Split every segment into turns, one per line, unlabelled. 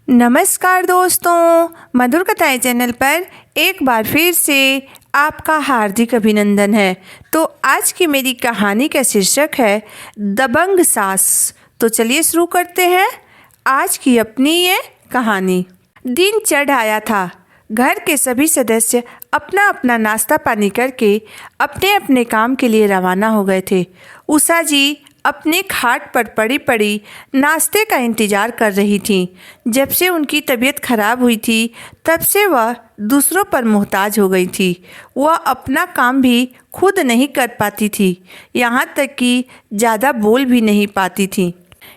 नमस्कार दोस्तों, मधुर कथाएं चैनल पर एक बार फिर से आपका हार्दिक अभिनंदन है। तो आज की मेरी कहानी का शीर्षक है दबंग सास। तो चलिए शुरू करते हैं आज की अपनी ये कहानी। दिन चढ़ आया था। घर के सभी सदस्य अपना अपना नाश्ता पानी करके अपने अपने काम के लिए रवाना हो गए थे। उषा जी अपने खाट पर पड़ी पड़ी नाश्ते का इंतज़ार कर रही थीं। जब से उनकी तबीयत खराब हुई थी तब से वह दूसरों पर मोहताज हो गई थी। वह अपना काम भी खुद नहीं कर पाती थी, यहाँ तक कि ज़्यादा बोल भी नहीं पाती थी।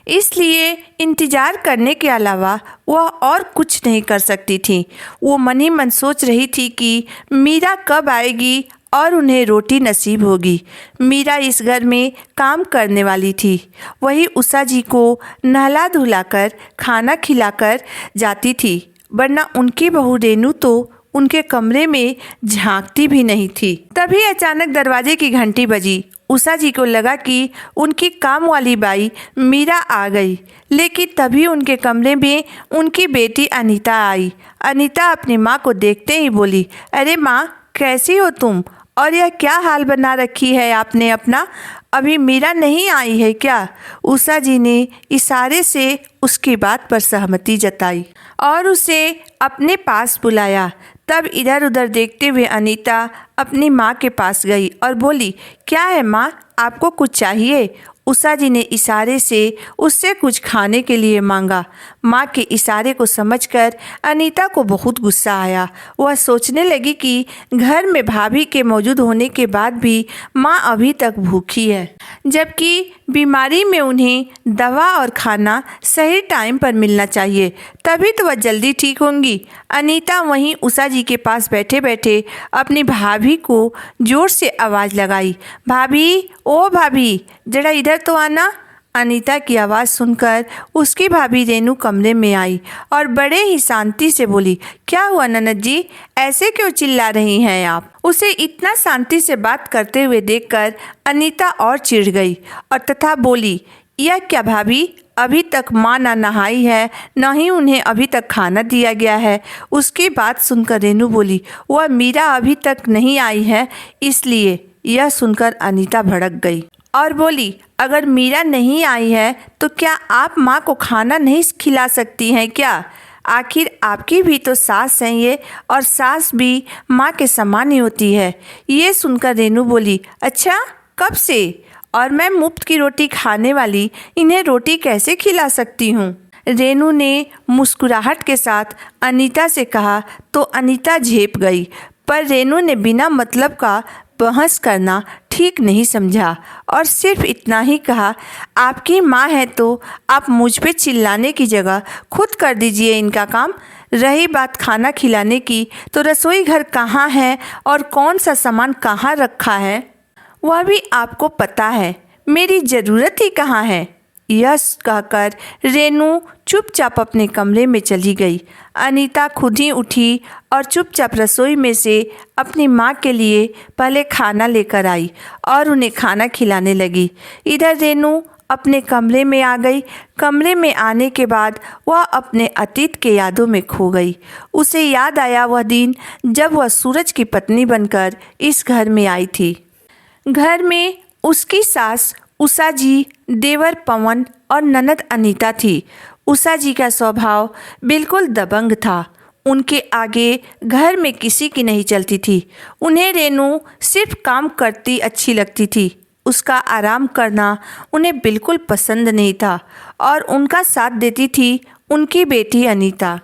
इसलिए इंतज़ार करने के अलावा वह और कुछ नहीं कर सकती थी। वो मन ही मन सोच रही थी कि मीरा कब आएगी और उन्हें रोटी नसीब होगी। मीरा इस घर में काम करने वाली थी। वही उषा जी को नहला धुलाकर खाना खिलाकर जाती थी, वरना उनकी बहू रेनू तो उनके कमरे में झांकती भी नहीं थी। तभी अचानक दरवाजे की घंटी बजी। उषा जी को लगा कि उनकी काम वाली बाई मीरा आ गई, लेकिन तभी उनके कमरे में उनकी बेटी अनीता आई। अनीता अपनी माँ को देखते ही बोली, अरे माँ, कैसी हो तुम? और यह क्या हाल बना रखी है आपने अपना? अभी मीरा नहीं आई है क्या? उषा जी ने इशारे से उसकी बात पर सहमति जताई और उसे अपने पास बुलाया। तब इधर उधर देखते हुए अनीता अपनी माँ के पास गई और बोली, क्या है माँ, आपको कुछ चाहिए? उषा जी ने इशारे से उससे कुछ खाने के लिए मांगा। माँ के इशारे को समझकर अनीता को बहुत गुस्सा आया। वह सोचने लगी कि घर में भाभी के मौजूद होने के बाद भी माँ अभी तक भूखी है, जबकि बीमारी में उन्हें दवा और खाना सही टाइम पर मिलना चाहिए, तभी तो वह जल्दी ठीक होंगी। अनीता वहीं उषा जी के पास बैठे बैठे अपनी भाभी को जोर से आवाज़ लगाई, भाभी, ओ भाभी, जरा इधर तो आना। अनीता की आवाज़ सुनकर उसकी भाभी रेनू कमरे में आई और बड़े ही शांति से बोली, क्या हुआ ननद जी, ऐसे क्यों चिल्ला रही हैं आप? उसे इतना शांति से बात करते हुए देखकर अनीता और चिढ़ गई और तथा बोली, यह क्या भाभी, अभी तक माँ ना नहाई है, न ही उन्हें अभी तक खाना दिया गया है। उसकी बात सुनकर रेनू बोली, वह मीरा अभी तक नहीं आई है इसलिए। यह सुनकर अनीता भड़क गई और बोली, अगर मीरा नहीं आई है तो क्या आप माँ को खाना नहीं खिला सकती हैं क्या? आखिर आपकी भी तो सास हैं ये, और सास भी माँ के समान ही होती है। ये सुनकर रेनू बोली, अच्छा, कब से? और मैं मुफ्त की रोटी खाने वाली इन्हें रोटी कैसे खिला सकती हूँ? रेनू ने मुस्कुराहट के साथ अनीता से कहा तो अनीता झेप गई, पर रेनू ने बिना मतलब का बहस करना ठीक नहीं समझा और सिर्फ इतना ही कहा, आपकी माँ है तो आप मुझ पे चिल्लाने की जगह खुद कर दीजिए इनका काम। रही बात खाना खिलाने की, तो रसोई घर कहाँ है और कौन सा सामान कहाँ रखा है वह भी आपको पता है। मेरी ज़रूरत ही कहाँ है? यह कहकर रेनू चुपचाप अपने कमरे में चली गई। अनीता खुद ही उठी और चुपचाप रसोई में से अपनी माँ के लिए पहले खाना लेकर आई और उन्हें खाना खिलाने लगी। इधर रेनू अपने कमरे में आ गई। कमरे में आने के बाद वह अपने अतीत के यादों में खो गई। उसे याद आया वह दिन जब वह सूरज की पत्नी बनकर इस घर में आई थी। घर में उसकी सास उषा जी, देवर पवन और ननद अनीता थी। उषा जी का स्वभाव बिल्कुल दबंग था। उनके आगे घर में किसी की नहीं चलती थी। उन्हें रेनू सिर्फ काम करती अच्छी लगती थी। उसका आराम करना उन्हें बिल्कुल पसंद नहीं था और उनका साथ देती थी उनकी बेटी अनीता।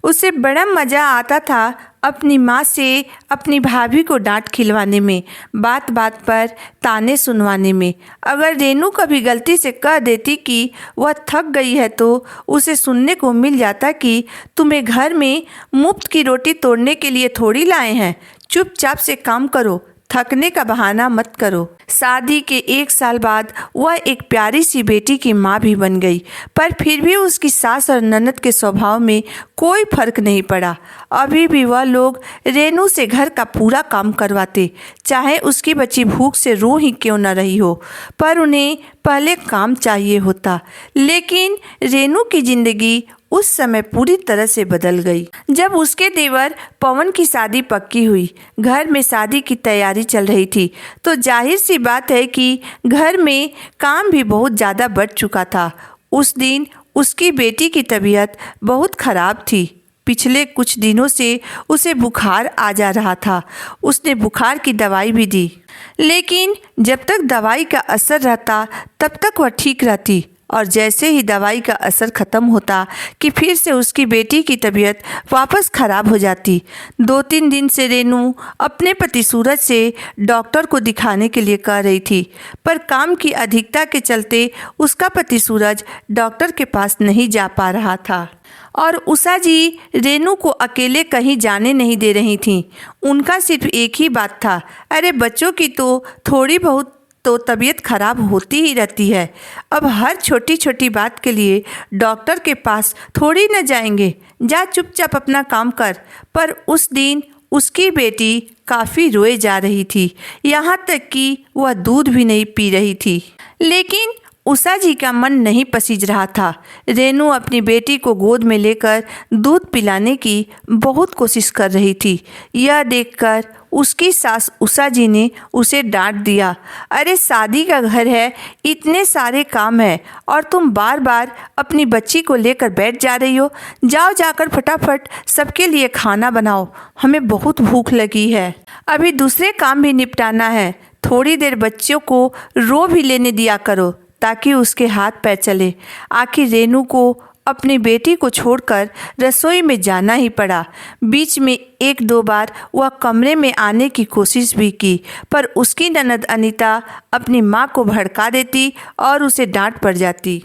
उसे बड़ा मज़ा आता था अपनी माँ से अपनी भाभी को डांट खिलवाने में, बात बात पर ताने सुनवाने में। अगर रेनू कभी गलती से कह देती कि वह थक गई है तो उसे सुनने को मिल जाता कि तुम्हें घर में मुफ्त की रोटी तोड़ने के लिए थोड़ी लाए हैं, चुपचाप से काम करो, थकने का बहाना मत करो। शादी के 1 साल बाद वह एक प्यारी सी बेटी की माँ भी बन गई, पर फिर भी उसकी सास और ननद के स्वभाव में कोई फर्क नहीं पड़ा। अभी भी वह लोग रेनू से घर का पूरा काम करवाते, चाहे उसकी बच्ची भूख से रो ही क्यों न रही हो, पर उन्हें पहले काम चाहिए होता। लेकिन रेनू की ज़िंदगी उस समय पूरी तरह से बदल गई। जब उसके देवर पवन की शादी पक्की हुई, घर में शादी की तैयारी चल रही थी, तो जाहिर सी बात है कि घर में काम भी बहुत ज़्यादा बढ़ चुका था। उस दिन उसकी बेटी की तबीयत बहुत खराब थी। पिछले कुछ दिनों से उसे बुखार आ जा रहा था। उसने बुखार की दवाई भी दी, लेकिन जब तक दवाई का असर रहता तब तक वह ठीक रहती, और जैसे ही दवाई का असर ख़त्म होता कि फिर से उसकी बेटी की तबीयत वापस ख़राब हो जाती। 2-3 दिन से रेनू अपने पति सूरज से डॉक्टर को दिखाने के लिए कह रही थी, पर काम की अधिकता के चलते उसका पति सूरज डॉक्टर के पास नहीं जा पा रहा था। और उषा जी रेनू को अकेले कहीं जाने नहीं दे रही थीं। उनका सिर्फ एक ही बात था, अरे बच्चों की तो थोड़ी बहुत तो तबीयत खराब होती ही रहती है, अब हर छोटी छोटी बात के लिए डॉक्टर के पास थोड़ी न जाएंगे, जा चुपचाप अपना काम कर। पर उस दिन उसकी बेटी काफ़ी रोए जा रही थी, यहाँ तक कि वह दूध भी नहीं पी रही थी। लेकिन उषा जी का मन नहीं पसीज रहा था। रेनू अपनी बेटी को गोद में लेकर दूध पिलाने की बहुत कोशिश कर रही थी। यह देखकर उसकी सास उषा जी ने उसे डांट दिया, अरे शादी का घर है, इतने सारे काम है और तुम बार बार अपनी बच्ची को लेकर बैठ जा रही हो। जाओ जाकर फटाफट सबके लिए खाना बनाओ, हमें बहुत भूख लगी है। अभी दूसरे काम भी निपटाना है। थोड़ी देर बच्चों को रो भी लेने दिया करो ताकि उसके हाथ पैर चले। आखिर रेनू को अपनी बेटी को छोड़कर रसोई में जाना ही पड़ा। बीच में 1-2 बार वह कमरे में आने की कोशिश भी की, पर उसकी ननद अनीता अपनी माँ को भड़का देती और उसे डांट पड़ जाती।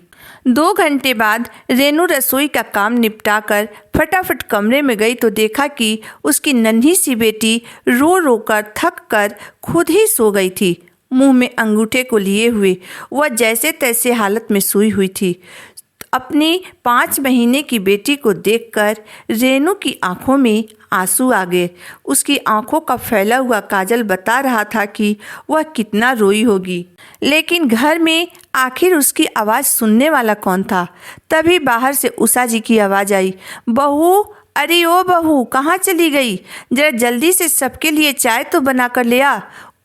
2 घंटे बाद रेनू रसोई का काम निपटाकर फटाफट कमरे में गई तो देखा कि उसकी नन्ही सी बेटी रो रो कर थक कर खुद ही सो गई थी। मुंह में अंगूठे को लिए हुए वह जैसे तैसे हालत में सोई हुई थी। अपनी 5 महीने की बेटी को देखकर रेनू की आंखों में आंसू आ गए। उसकी आंखों का फैला हुआ काजल बता रहा था कि वह कितना रोई होगी, लेकिन घर में आखिर उसकी आवाज़ सुनने वाला कौन था। तभी बाहर से उषा जी की आवाज़ आई, बहू, अरे ओ बहू, कहाँ चली गई? जरा जल्दी से सबके लिए चाय तो बना कर ले आ।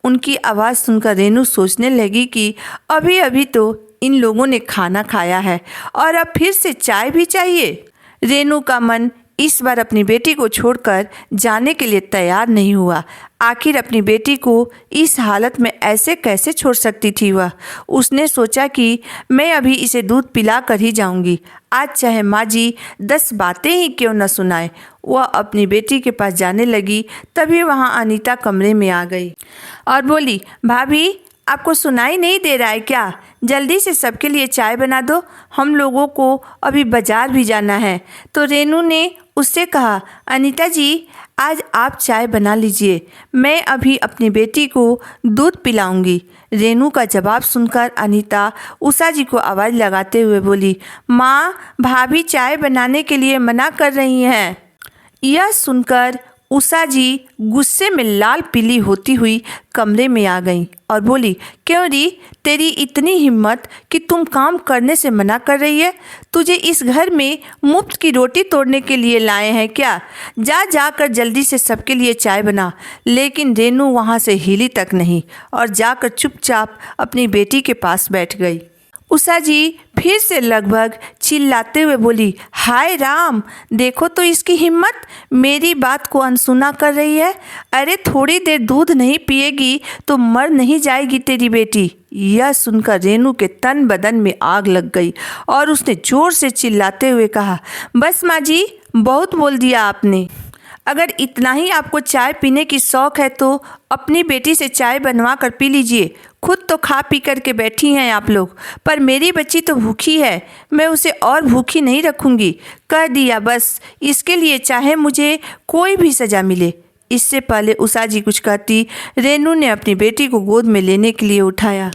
उनकी आवाज़ सुनकर रेनू सोचने लगी कि अभी अभी तो इन लोगों ने खाना खाया है और अब फिर से चाय भी चाहिए। रेनू का मन इस बार अपनी बेटी को छोड़कर जाने के लिए तैयार नहीं हुआ। आखिर अपनी बेटी को इस हालत में ऐसे कैसे छोड़ सकती थी वह। उसने सोचा कि मैं अभी इसे दूध पिला कर ही जाऊंगी, आज चाहे माँ जी 10 बातें ही क्यों न सुनाए। वह अपनी बेटी के पास जाने लगी, तभी वहाँ अनीता कमरे में आ गई और बोली, भाभी आपको सुनाई नहीं दे रहा है क्या? जल्दी से सबके लिए चाय बना दो, हम लोगों को अभी बाजार भी जाना है। तो रेनू ने उससे कहा, अनीता जी आज आप चाय बना लीजिए, मैं अभी अपनी बेटी को दूध पिलाऊंगी। रेनू का जवाब सुनकर अनीता उषा जी को आवाज़ लगाते हुए बोली, माँ, भाभी चाय बनाने के लिए मना कर रही हैं। यह सुनकर उषा जी गुस्से में लाल पीली होती हुई कमरे में आ गई और बोली, क्यों री, तेरी इतनी हिम्मत कि तुम काम करने से मना कर रही है? तुझे इस घर में मुफ्त की रोटी तोड़ने के लिए लाए हैं क्या? जा जाकर जल्दी से सबके लिए चाय बना। लेकिन रेनू वहाँ से हिली तक नहीं और जाकर चुपचाप अपनी बेटी के पास बैठ गई। उषा जी फिर से लगभग चिल्लाते हुए बोली, हाय राम, देखो तो इसकी हिम्मत, मेरी बात को अनसुना कर रही है। अरे थोड़ी देर दूध नहीं पिएगी तो मर नहीं जाएगी तेरी बेटी। यह सुनकर रेनू के तन बदन में आग लग गई और उसने जोर से चिल्लाते हुए कहा, बस माँ जी, बहुत बोल दिया आपने। अगर इतना ही आपको चाय पीने की शौक़ है तो अपनी बेटी से चाय बनवा कर पी लीजिए। खुद तो खा पी कर के बैठी हैं आप लोग, पर मेरी बच्ची तो भूखी है, मैं उसे और भूखी नहीं रखूँगी। कह दिया बस, इसके लिए चाहे मुझे कोई भी सज़ा मिले। इससे पहले उषा जी कुछ कहती, रेनू ने अपनी बेटी को गोद में लेने के लिए उठाया,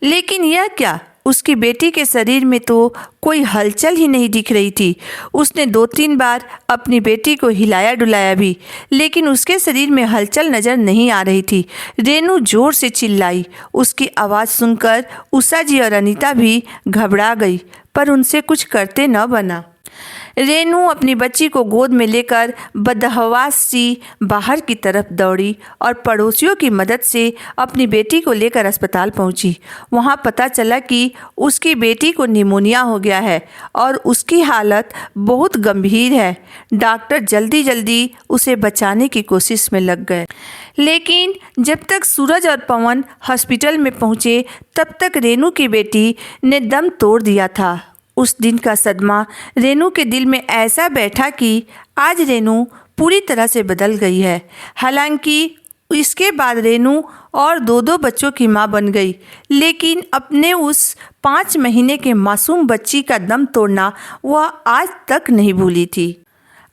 लेकिन यह क्या, उसकी बेटी के शरीर में तो कोई हलचल ही नहीं दिख रही थी। उसने 2-3 बार अपनी बेटी को हिलाया डुलाया भी, लेकिन उसके शरीर में हलचल नज़र नहीं आ रही थी। रेनू जोर से चिल्लाई। उसकी आवाज़ सुनकर उषा जी और अनीता भी घबरा गई, पर उनसे कुछ करते न बना। रेनू अपनी बच्ची को गोद में लेकर बदहवास सी बाहर की तरफ दौड़ी और पड़ोसियों की मदद से अपनी बेटी को लेकर अस्पताल पहुंची। वहां पता चला कि उसकी बेटी को निमोनिया हो गया है और उसकी हालत बहुत गंभीर है। डॉक्टर जल्दी जल्दी उसे बचाने की कोशिश में लग गए, लेकिन जब तक सूरज और पवन हॉस्पिटल में पहुंचे तब तक रेनू की बेटी ने दम तोड़ दिया था। उस दिन का सदमा रेनू के दिल में ऐसा बैठा कि आज रेनू पूरी तरह से बदल गई है। हालांकि इसके बाद रेनू और दो बच्चों की मां बन गई, लेकिन अपने उस 5 महीने के मासूम बच्ची का दम तोड़ना वह आज तक नहीं भूली थी।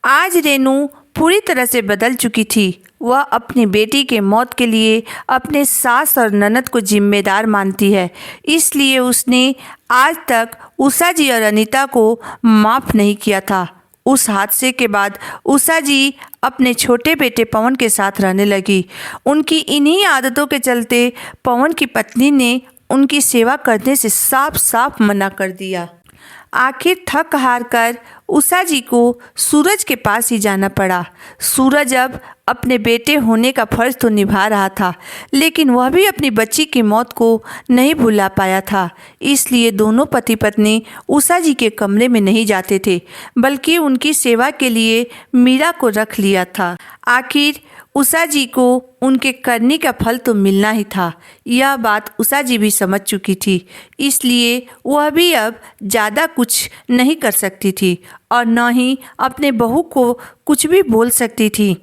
आज रेनू पूरी तरह से बदल चुकी थी। वह अपनी बेटी के मौत के लिए अपने सास और ननद को जिम्मेदार मानती है, इसलिए उसने आज तक उषा जी और अनीता को माफ़ नहीं किया था। उस हादसे के बाद उषा जी अपने छोटे बेटे पवन के साथ रहने लगी। उनकी इन्हीं आदतों के चलते पवन की पत्नी ने उनकी सेवा करने से साफ साफ मना कर दिया। आखिर थक हार कर उषा जी को सूरज के पास ही जाना पड़ा। सूरज अब अपने बेटे होने का फर्ज तो निभा रहा था, लेकिन वह भी अपनी बच्ची की मौत को नहीं भुला पाया था। इसलिए दोनों पति पत्नी उषा जी के कमरे में नहीं जाते थे, बल्कि उनकी सेवा के लिए मीरा को रख लिया था। आखिर उषा जी को उनके करने का फल तो मिलना ही था। यह बात उषा जी भी समझ चुकी थी, इसलिए वह भी अब ज़्यादा कुछ नहीं कर सकती थी और न ही अपने बहू को कुछ भी बोल सकती थी।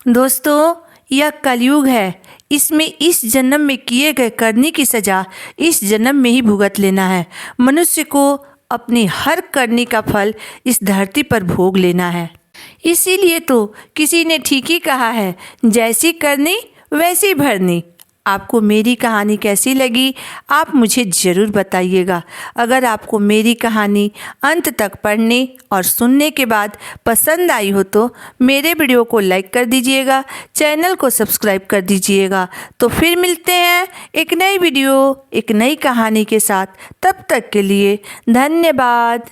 दोस्तों, यह कलयुग है। इसमें इस जन्म में किए गए करने की सज़ा इस जन्म में ही भुगत लेना है। मनुष्य को अपनी हर करने का फल इस धरती पर भोग लेना है। इसीलिए तो किसी ने ठीक ही कहा है, जैसी करनी वैसी भरनी। आपको मेरी कहानी कैसी लगी, आप मुझे ज़रूर बताइएगा। अगर आपको मेरी कहानी अंत तक पढ़ने और सुनने के बाद पसंद आई हो तो मेरे वीडियो को लाइक कर दीजिएगा, चैनल को सब्सक्राइब कर दीजिएगा। तो फिर मिलते हैं एक नई वीडियो, एक नई कहानी के साथ। तब तक के लिए धन्यवाद।